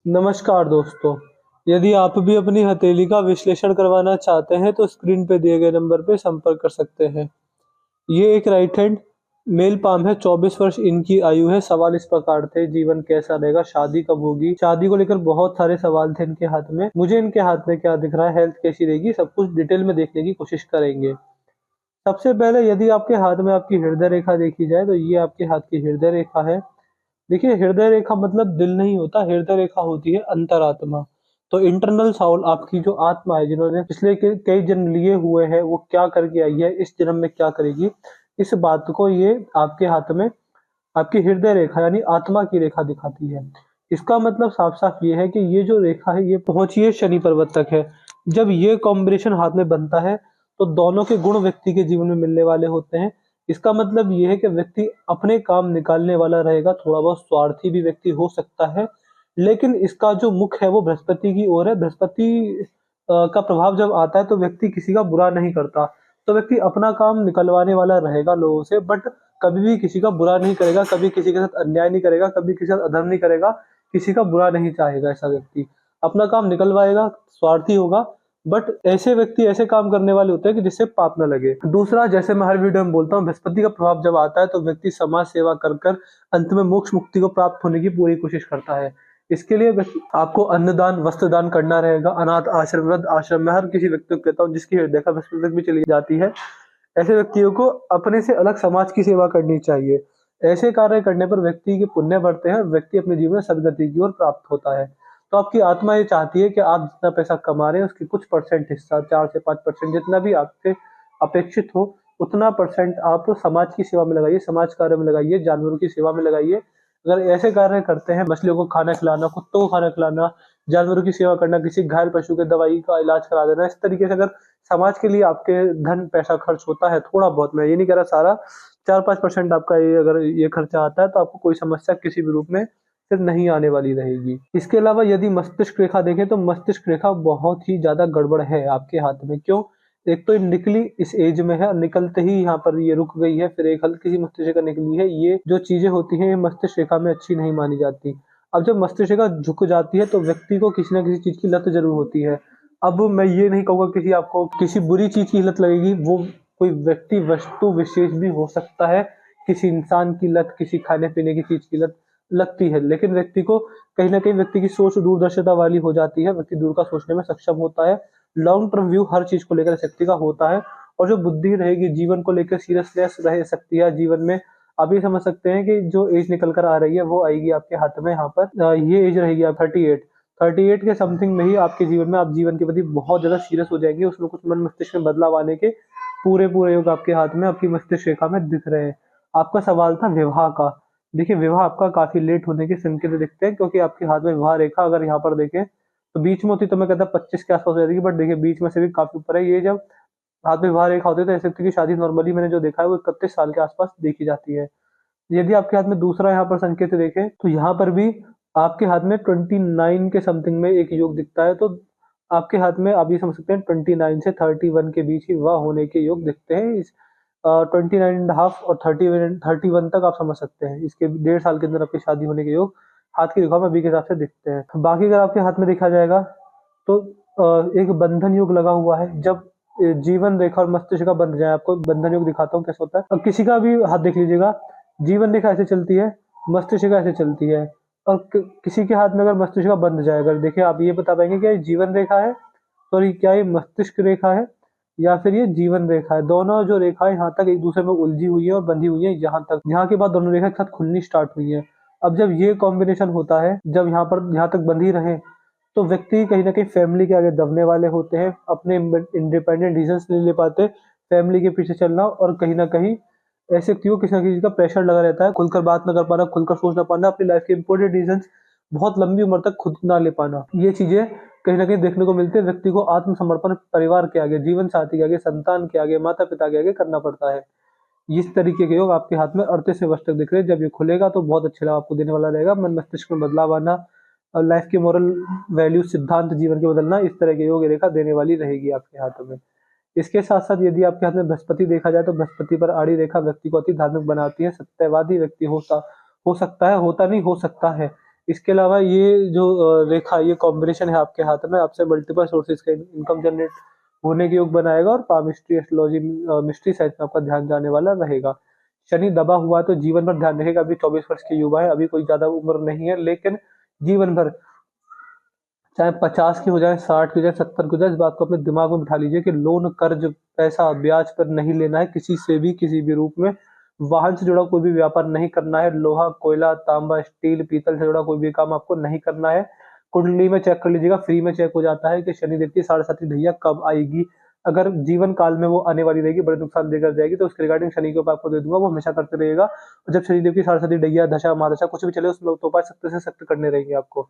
नमस्कार दोस्तों। यदि आप भी अपनी हथेली का विश्लेषण करवाना चाहते हैं तो स्क्रीन पे दिए गए नंबर पे संपर्क कर सकते हैं। ये एक राइट हैंड मेल पाम है। 24 वर्ष इनकी आयु है। सवाल इस प्रकार थे, जीवन कैसा रहेगा, शादी कब होगी। शादी को लेकर बहुत सारे सवाल थे इनके हाथ में। मुझे इनके हाथ में क्या दिख रहा है, हेल्थ कैसी रहेगी, सब कुछ डिटेल में देखने की कोशिश करेंगे। सबसे पहले यदि आपके हाथ में आपकी हृदय रेखा देखी जाए तो ये आपके हाथ की हृदय रेखा है। देखिए, हृदय रेखा मतलब दिल नहीं होता, हृदय रेखा होती है अंतरात्मा। तो इंटरनल साउल, आपकी जो आत्मा है, जिन्होंने पिछले कई जन्म लिए हुए हैं, वो क्या करके आई है, इस जन्म में क्या करेगी, इस बात को ये आपके हाथ में आपकी हृदय रेखा यानी आत्मा की रेखा दिखाती है। इसका मतलब साफ साफ ये है कि ये जो रेखा है ये पहुंची है शनि पर्वत तक है। जब ये कॉम्बिनेशन हाथ में बनता है तो दोनों के गुण व्यक्ति के जीवन में मिलने वाले होते हैं। इसका मतलब ये है कि व्यक्ति अपने काम निकालने वाला रहेगा, थोड़ा बहुत स्वार्थी भी व्यक्ति हो सकता है, लेकिन इसका जो मुख है वो बृहस्पति की ओर है। बृहस्पति का प्रभाव जब आता है तो व्यक्ति किसी का बुरा नहीं करता। तो व्यक्ति अपना काम निकलवाने वाला रहेगा लोगों से, बट कभी भी किसी का बुरा नहीं करेगा, कभी किसी के साथ अन्याय नहीं करेगा, कभी किसी के साथ अधर्म नहीं करेगा, किसी का बुरा नहीं चाहेगा। ऐसा व्यक्ति अपना काम निकलवाएगा, स्वार्थी होगा, बट ऐसे व्यक्ति ऐसे काम करने वाले होते हैं कि जिससे पाप न लगे। दूसरा, जैसे मैं हर वीडियो में बोलता हूँ, बृहस्पति का प्रभाव जब आता है तो व्यक्ति समाज सेवा कर कर अंत में मोक्ष मुक्ति को प्राप्त होने की पूरी कोशिश करता है। इसके लिए आपको अन्नदान वस्त्र दान करना रहेगा। अनाथ आश्रम, वृद्ध आश्रम में हर किसी व्यक्ति को कहता हूँ जिसकी हृदय का बृहस्पति तक भी चली जाती है, ऐसे व्यक्तियों को अपने से अलग समाज की सेवा करनी चाहिए। ऐसे कार्य करने पर व्यक्ति के पुण्य बढ़ते हैं, व्यक्ति अपने जीवन में सदगति की ओर प्राप्त होता है। तो आपकी आत्मा ये चाहती है कि आप जितना पैसा कमा रहे हैं उसकी कुछ परसेंट हिस्सा, 4 से 5% जितना भी आपसे अपेक्षित हो, उतना परसेंट आप समाज की सेवा में लगाइए, समाज कार्य में लगाइए, जानवरों की सेवा में लगाइए। अगर ऐसे कार्य करते हैं, मछलियों को खाना खिलाना, कुत्तों को खाना खिलाना, जानवरों की सेवा करना, किसी घायल पशु के दवाई का इलाज करा देना, इस तरीके से अगर समाज के लिए आपके धन पैसा खर्च होता है थोड़ा बहुत, मैं ये नहीं कह रहा सारा, 4-5% आपका ये अगर ये खर्चा आता है तो आपको कोई समस्या किसी भी रूप में फिर नहीं आने वाली रहेगी। इसके अलावा यदि मस्तिष्क रेखा देखें तो मस्तिष्क रेखा बहुत ही ज्यादा गड़बड़ है आपके हाथ में। क्यों? एक तो ये निकली इस एज में है और निकलते ही यहाँ पर ये रुक गई है, फिर एक हल्की सी मस्तिष्क रेखा निकली है। ये जो चीजें होती हैं ये मस्तिष्क रेखा में अच्छी नहीं मानी जाती। अब जब मस्तिष्क रेखा झुक जाती है तो व्यक्ति को किसी ना किसी चीज की लत जरूर होती है। अब मैं ये नहीं कहूँगा किसी आपको किसी बुरी चीज की लत लगेगी, वो कोई व्यक्ति वस्तु विशेष भी हो सकता है। किसी इंसान की लत, किसी खाने पीने की चीज की लत लगती है, लेकिन व्यक्ति को कहीं ना कहीं व्यक्ति की सोच दूरदर्शिता वाली हो जाती है, व्यक्ति दूर का सोचने में सक्षम होता है, लॉन्ग टर्म व्यू हर चीज को लेकर व्यक्ति का होता है। और जो बुद्धि रहेगी जीवन को लेकर सीरियसनेस रह सकती है जीवन में। आप ये समझ सकते हैं कि जो एज निकल कर आ रही है वो आएगी आपके हाथ में। यहाँ पर ये एज रहेगी आप 38 के समथिंग में ही आपके जीवन में आप जीवन के प्रति बहुत ज्यादा सीरियस हो जाएंगे। उसमें कुछ मन मस्तिष्क में बदलाव आने के पूरे पूरे योग आपके हाथ में, आपकी मस्तिष्क रेखा में दिख रहे हैं। आपका सवाल था विवाह का। देखिए, विवाह आपका काफी लेट होने के संकेत दिखते हैं, क्योंकि आपके हाथ में विवाह रेखा अगर यहाँ पर देखें तो बीच में होती तो मैं कहता 25 के आसपास हो जाएगी, बट देखिए बीच में से भी काफी ऊपर है। ये जब हाथ में विवाह रेखा होती है तो ऐसे व्यक्ति की शादी नॉर्मली मैंने जो देखा है वो 31 साल के आसपास देखी जाती है। यदि आपके हाथ में दूसरा यहाँ पर संकेत देखें तो यहाँ पर भी आपके हाथ में 29 के समथिंग में एक योग दिखता है। तो आपके हाथ में आप ये समझ सकते हैं 29 से 31 के बीच ही विवाह होने के योग दिखते हैं। इस 29.5 और 31 तक आप समझ सकते हैं, इसके 1.5 साल के अंदर आपकी शादी होने के योग हाथ की रेखा में अभी के हिसाब से दिखते हैं। बाकी अगर आपके हाथ में देखा जाएगा तो एक बंधन योग लगा हुआ है। जब जीवन रेखा और मस्तिष्क का बंध जाए, आपको बंधन योग दिखाता हूँ कैसे होता है। अब किसी का भी हाथ देख लीजिएगा, जीवन रेखा ऐसे चलती है, मस्तिष्क रेखा ऐसे चलती है, और किसी के हाथ में अगर मस्तिष्क का बंध जाए, अगर देखिए आप ये बता पाएंगे क्या ये जीवन रेखा है, सॉरी क्या ये मस्तिष्क रेखा है, या फिर ये जीवन रेखा है। दोनों जो रेखाएं यहाँ तक एक दूसरे में उलझी हुई है और बंधी हुई है, यहाँ तक, यहाँ के बाद दोनों रेखा एक साथ खुलनी स्टार्ट हुई है। अब जब ये कॉम्बिनेशन होता है, जब यहाँ पर यहाँ तक बंधी रहे, तो व्यक्ति कहीं ना कहीं फैमिली के आगे दबने वाले होते हैं, अपने इंडिपेंडेंट डिसीजंस नहीं ले पाते, फैमिली के पीछे चलना, और कहीं ना कहीं ऐसे व्यक्ति को किसी ना किसी का प्रेशर लगा रहता है, खुलकर बात ना कर पाना, खुलकर सोच ना पाना, अपनी लाइफ के इंपॉर्टेंट डिसीजंस बहुत लंबी उम्र तक खुद ना ले पाना। ये चीजें कहीं ना कहीं देखने को मिलती है। व्यक्ति को आत्मसमर्पण परिवार के आगे, जीवन साथी के आगे, संतान के आगे, माता पिता के आगे करना पड़ता है। इस तरीके के योग आपके हाथ में 38 वर्ष तक दिख रहे हैं। जब ये खुलेगा तो बहुत अच्छे लाभ आपको देने वाला रहेगा। मन मस्तिष्क में बदलाव आना और लाइफ के मोरल वैल्यू सिद्धांत जीवन के बदलना, इस तरह के योग रेखा देने वाली रहेगी आपके हाथों में। इसके साथ साथ यदि आपके हाथ में बृहस्पति देखा जाए तो बृहस्पति पर आड़ी रेखा व्यक्ति को अति धार्मिक बनाती है। सत्यवादी व्यक्ति हो सकता है, होता नहीं, हो सकता है। इसके अलावा ये जो रेखा, ये कॉम्बिनेशन है आपके हाथ में, आपसे मल्टीपल सोर्सेज का इनकम जनरेट होने के योग बनाएगा और पामिस्ट्री, एस्ट्रोलॉजी, मिस्ट्री साइड में आपका ध्यान जाने वाला रहेगा। शनि दबा हुआ तो जीवन भर ध्यान रखेगा। अभी 24 वर्ष की युवा है, अभी कोई ज्यादा उम्र नहीं है, लेकिन जीवन भर चाहे 50 की हो जाए, 60 की हो जाए, 70 की हो जाए, इस बात को अपने दिमाग में बिठा लीजिए कि लोन, कर्ज, पैसा ब्याज पर नहीं लेना है किसी से भी, किसी भी रूप में। वाहन से जुड़ा कोई भी व्यापार नहीं करना है। लोहा, कोयला, तांबा, स्टील, पीतल से जुड़ा कोई भी काम आपको नहीं करना है। कुंडली में चेक कर लीजिएगा, फ्री में चेक हो जाता है कि शनिदेव की 7.5 ढैया कब आएगी। अगर जीवन काल में वो आने वाली रहेगी, बड़े नुकसान देकर जाएगी, तो उसके रिगार्डिंग शनि के उपाय आपको दे दूंगा, वो हमेशा करते रहेगा। और जब शनिदेव की 7.5 ढैया, दशा, महादशा कुछ भी चले, उसमें तो उपाय सख्त से सख्त करने रहेंगे आपको।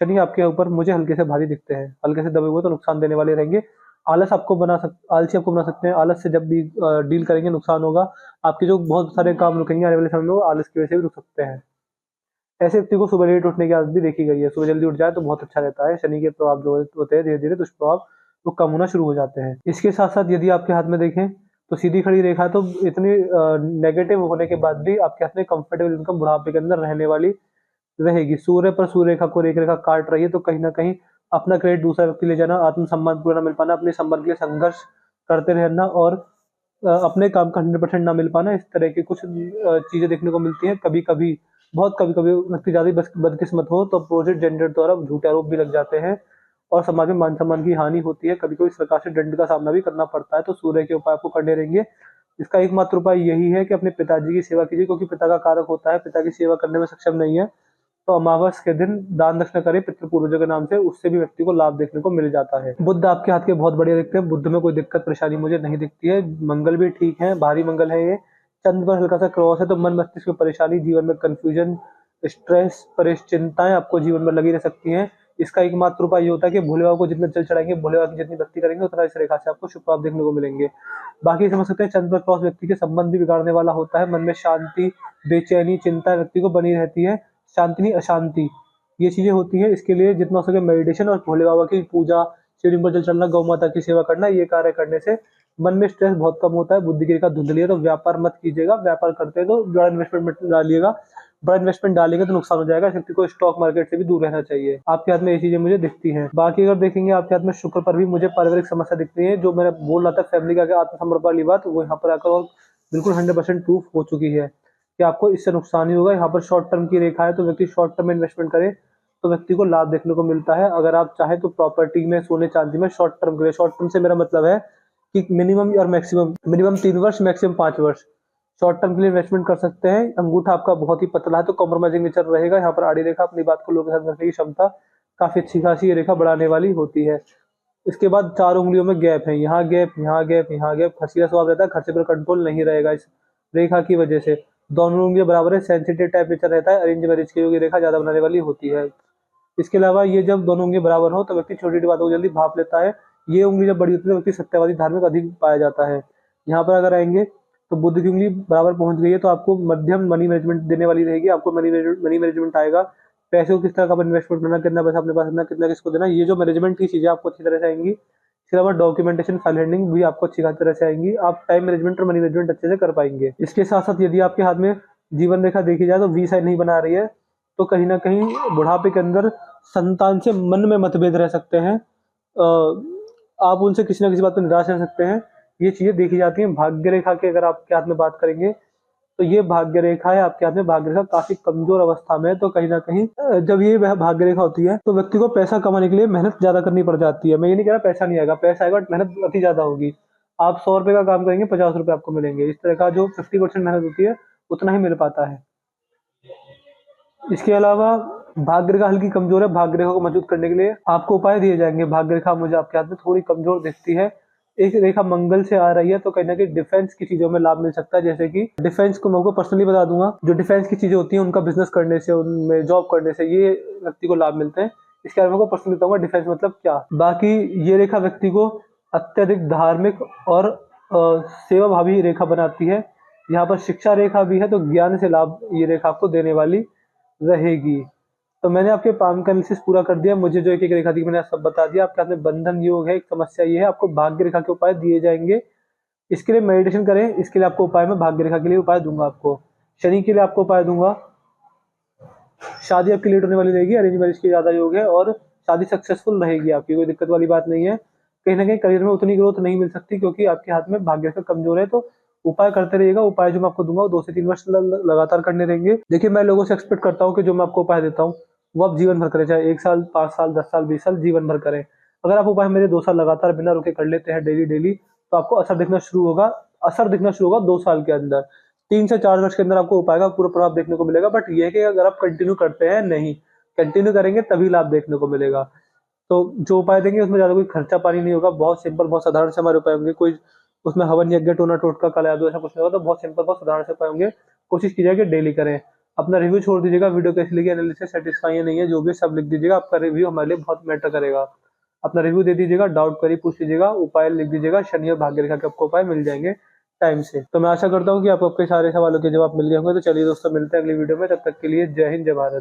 शनि आपके ऊपर मुझे हल्के से भारी दिखते हैं, हल्के से दबे हुए तो नुकसान देने वाले रहेंगे। आलसी आपको बना सकते हैं। आलस से जब भी डील करेंगे नुकसान होगा। आपके जो बहुत सारे काम रुकेंगे आने वाले समय में, वो आलस की वजह से भी रुक सकते हैं। ऐसे व्यक्ति को सुबह लेट उठने की आदत भी देखी गई है। सुबह जल्दी उठ जाए तो बहुत अच्छा रहता है। शनि के प्रभाव जो होते हैं, धीरे धीरे दुष्प्रभाव वो कम होना शुरू हो जाते हैं। इसके साथ साथ यदि आपके हाथ में देखें तो सीधी खड़ी रेखा तो इतनी नेगेटिव होने के बाद भी आपके हाथ में कंफर्टेबल इनकम बुढ़ापे के अंदर रहने वाली रहेगी। सूर्य पर सूर्य रेखा को रेखा काट रही है, तो कहीं ना कहीं अपना क्रेडिट दूसरा व्यक्ति ले जाना, आत्मसम्मान पूरा न मिल पाना, अपने सम्मान के लिए संघर्ष करते रहना और अपने काम का 100% ना मिल पाना, इस तरह की कुछ चीजें देखने को मिलती हैं। कभी कभी, बहुत कभी कभी व्यक्ति ज्यादा बदकिस्मत हो तो अपोजिट जेंडर द्वारा झूठे आरोप भी लग जाते हैं और समाज में मान सम्मान की हानि होती है। कभी कभी सरकार से दंड का सामना भी करना पड़ता है। तो सूर्य के उपाय आपको करने रहेंगे। इसका एकमात्र उपाय यही है कि अपने पिताजी की सेवा कीजिए, क्योंकि पिता का कारक होता है। पिता की सेवा करने में सक्षम नहीं है तो अमावस के दिन दान दक्षिणा करें पितृ पूर्वजों के नाम से, उससे भी व्यक्ति को लाभ देखने को मिल जाता है। बुध आपके हाथ के बहुत बढ़िया दिखते हैं। बुध में कोई दिक्कत परेशानी मुझे नहीं दिखती है। मंगल भी ठीक है, भारी मंगल है ये। चंद्र पर हल्का सा क्रॉस है, तो मन मस्तिष्क में परेशानी, जीवन में कंफ्यूजन, स्ट्रेस, चिंताएं आपको जीवन में लगी रह सकती हैं। इसका एकमात्र उपाय ये होता है कि भोले बाबा को जितना जल चढ़ाएंगे, भोले बाबा की जितनी भक्ति करेंगे, उतना इस रेखा से आपको शुभ लाभ देखने को मिलेंगे। बाकी समझ सकते हैं चंद्र पर क्रॉस व्यक्ति के संबंध भी बिगाड़ने वाला होता है। मन में शांति, बेचैनी, चिंता व्यक्ति को बनी रहती है। शांति नहीं, अशांति, ये चीजें होती है। इसके लिए जितना हो सके मेडिटेशन और भोले बाबा की पूजा, शिवलिंग पर जल चढ़ना, गौ माता की सेवा करना, ये कार्य करने से मन में स्ट्रेस बहुत कम होता है। बुद्धि की रेखा धुंधली है तो व्यापार मत कीजिएगा। व्यापार करते हैं तो बड़ा इन्वेस्टमेंट मत डालिएगा। बड़ा इन्वेस्टमेंट डालेंगे तो नुकसान हो जाएगा। इस व्यक्ति को स्टॉक मार्केट से भी दूर रहना चाहिए। आपके हाथ में ये चीजें मुझे दिखती हैं। बाकी अगर देखेंगे आपके हाथ में शुक्र पर भी मुझे पारिवारिक समस्या दिखती है। जो मैंने बोल रहा था फैमिली का आत्मसमर्पण वाली बात, वो यहाँ पर आकर और बिल्कुल 100% प्रूफ हो चुकी है कि आपको इससे नुकसान ही होगा। यहाँ पर शॉर्ट टर्म की रेखा है, तो व्यक्ति शॉर्ट टर्म में इन्वेस्टमेंट करे तो व्यक्ति को लाभ देखने को मिलता है। अगर आप चाहे तो प्रॉपर्टी में, सोने चांदी में शॉर्ट टर्म के लिए, शॉर्ट टर्म से मेरा मतलब है कि मिनिमम और मैक्सिमम, मिनिमम 3 वर्ष, मैक्सिमम 5 वर्ष शॉर्ट टर्म के लिए इन्वेस्टमेंट कर सकते हैं। अंगूठा आपका बहुत ही पतला है तो कॉम्प्रोमाइजिंग नेचर रहेगा। यहाँ पर आड़ी रेखा अपनी बात को लोगों के साथ रखने की क्षमता काफी अच्छी खासी ये रेखा बढ़ाने वाली होती है। इसके बाद 4 उंगलियों में गैप है, यहाँ गैप, यहाँ गैप, यहाँ गैप। खर्चीला स्वभाव रहता है, खर्चे पर कंट्रोल नहीं रहेगा इस रेखा की वजह से। दोनों उंगलियां बराबर है, सेंसिटिव टाइप नेचर रहता है। अरेंज मैरिज की रेखा ज्यादा बनाने वाली होती है। इसके अलावा ये जब दोनों उंगली बराबर हो तो व्यक्ति छोटी छोटी बातों को जल्दी भाप लेता है। ये उंगली जब बड़ी होती है तो व्यक्ति सत्यवादी, धार्मिक अधिक पाया जाता है। यहाँ पर अगर आएंगे तो बुध की उंगली बराबर पहुंच गई है तो आपको मध्यम मनी मैनेजमेंट देने वाली रहेगी। आपको मनी मैनेजमेंट आएगा। पैसे को किस तरह का इन्वेस्टमेंट करना, कितना पैसा अपने पास रखना, कितना किसको देना, ये जो मैनेजमेंट की चीजें आपको अच्छी तरह से आएंगी। इसके अलावा डॉक्यूमेंटेशन, फाइल हैंडलिंग भी आपको अच्छी तरह से आएंगी। आप टाइम मैनेजमेंट और मनी मैनेजमेंट अच्छे से कर पाएंगे। इसके साथ साथ यदि आपके हाथ में जीवन रेखा देखी जाए तो वी साइड नहीं बना रही है तो कहीं ना कहीं बुढ़ापे के अंदर संतान से मन में मतभेद रह सकते हैं। आप उनसे किसी ना किसी बात पर निराश रह सकते हैं। ये चीजें देखी जाती हैं। भाग्य रेखा की अगर आपके हाथ में बात करेंगे तो ये भाग्य रेखा है आपके हाथ में। भाग्य रेखा काफी कमजोर अवस्था में है तो कहीं ना कहीं जब ये भाग्य रेखा होती है तो व्यक्ति को पैसा कमाने के लिए मेहनत ज्यादा करनी पड़ जाती है। मैं ये नहीं कह रहा पैसा नहीं आएगा, पैसा आएगा, मेहनत अति ज्यादा होगी। आप 100 रुपए का काम करेंगे, 50 रुपए आपको मिलेंगे। इस तरह का जो 50% मेहनत होती है उतना ही मिल पाता है। इसके अलावा भाग्य रेखा हल्की कमजोर है। भाग्य रेखा को मजबूत करने के लिए आपको उपाय दिए जाएंगे। भाग्य रेखा मुझे आपके हाथ में थोड़ी कमजोर दिखती है। एक रेखा मंगल से आ रही है तो कहीं ना कहीं डिफेंस की चीजों में लाभ मिल सकता है। जैसे कि डिफेंस को मैं आपको पर्सनली बता दूंगा, जो डिफेंस की चीजें होती हैं उनका बिजनेस करने से, उनमें जॉब करने से ये व्यक्ति को लाभ मिलते हैं। इसके बारे में पर्सनली बताऊंगा डिफेंस मतलब क्या। बाकी ये रेखा व्यक्ति को अत्यधिक धार्मिक और सेवा भावी रेखा बनाती है। यहाँ पर शिक्षा रेखा भी है तो ज्ञान से लाभ ये रेखा आपको देने वाली रहेगी। तो मैंने आपके पाम का एनालिसिस पूरा कर दिया। मुझे जो एक एक रेखा थी मैंने सब बता दिया। आपके हाथ में बंधन योग है, एक समस्या ये है, आपको भाग्य रेखा के उपाय दिए जाएंगे। इसके लिए मेडिटेशन करें। इसके लिए आपको उपाय मैं भाग्य रेखा के लिए उपाय दूंगा। आपको शनि के लिए आपको उपाय दूंगा। शादी आपकी लेट होने वाली रहेगी, अरेंज मैरिज की ज्यादा योग है, और शादी सक्सेसफुल रहेगी आपकी, कोई दिक्कत वाली बात नहीं है। कहीं ना कहीं करियर में उतनी ग्रोथ नहीं मिल सकती क्योंकि आपके हाथ में भाग्य का कमजोर है, तो उपाय करते रहिएगा। उपाय जो मैं आपको दूंगा वो 2 से 3 वर्ष लगातार करने रहेंगे। देखिए, मैं लोगों से एक्सपेक्ट करता हूँ कि जो मैं आपको उपाय देता हूँ वो आप जीवन भर करें, चाहे 1 साल, 5 साल, 10 साल, 20 साल, जीवन भर करें। अगर आप उपाय मेरे 2 साल लगातार बिना रुके कर लेते हैं डेली डेली, तो आपको असर दिखना शुरू होगा। असर दिखना शुरू होगा 2 साल के अंदर। 3 से 4 वर्ष के अंदर आपको उपाय का पूरा प्रभाव देखने को मिलेगा। बट ये है कि अगर आप कंटिन्यू करते हैं, नहीं कंटिन्यू करेंगे तभी लाभ देखने को मिलेगा। तो जो उपाय देंगे उसमें ज्यादा कोई खर्चा पानी नहीं होगा, बहुत सिंपल, बहुत साधारण से हमारे उपाय होंगे। कोई उसमें हवन यज्ञ टोना टोटका काला जादू ऐसा कुछ नहीं होगा, तो बहुत सिंपल, बहुत साधारण से उपाय होंगे। कोशिश कीजिए कि डेली करें। अपना रिव्यू छोड़ दीजिएगा, वीडियो कैसी लगी, एनालिसिस सेटिस्फाई है नहीं है, जो भी सब लिख दीजिएगा। आपका रिव्यू हमारे लिए बहुत मैटर करेगा। अपना रिव्यू दे दीजिएगा, डाउट करी पूछ लीजिएगा, उपाय लिख दीजिएगा, शनि और भाग्य रेखा के आपको उपाय मिल जाएंगे टाइम से। तो मैं आशा करता हूँ कि आपको आपके सारे सवालों के जवाब मिल गए होंगे। तो चलिए दोस्तों, मिलते हैं अगली वीडियो में, तब तक के लिए जय हिंद, जय भारत।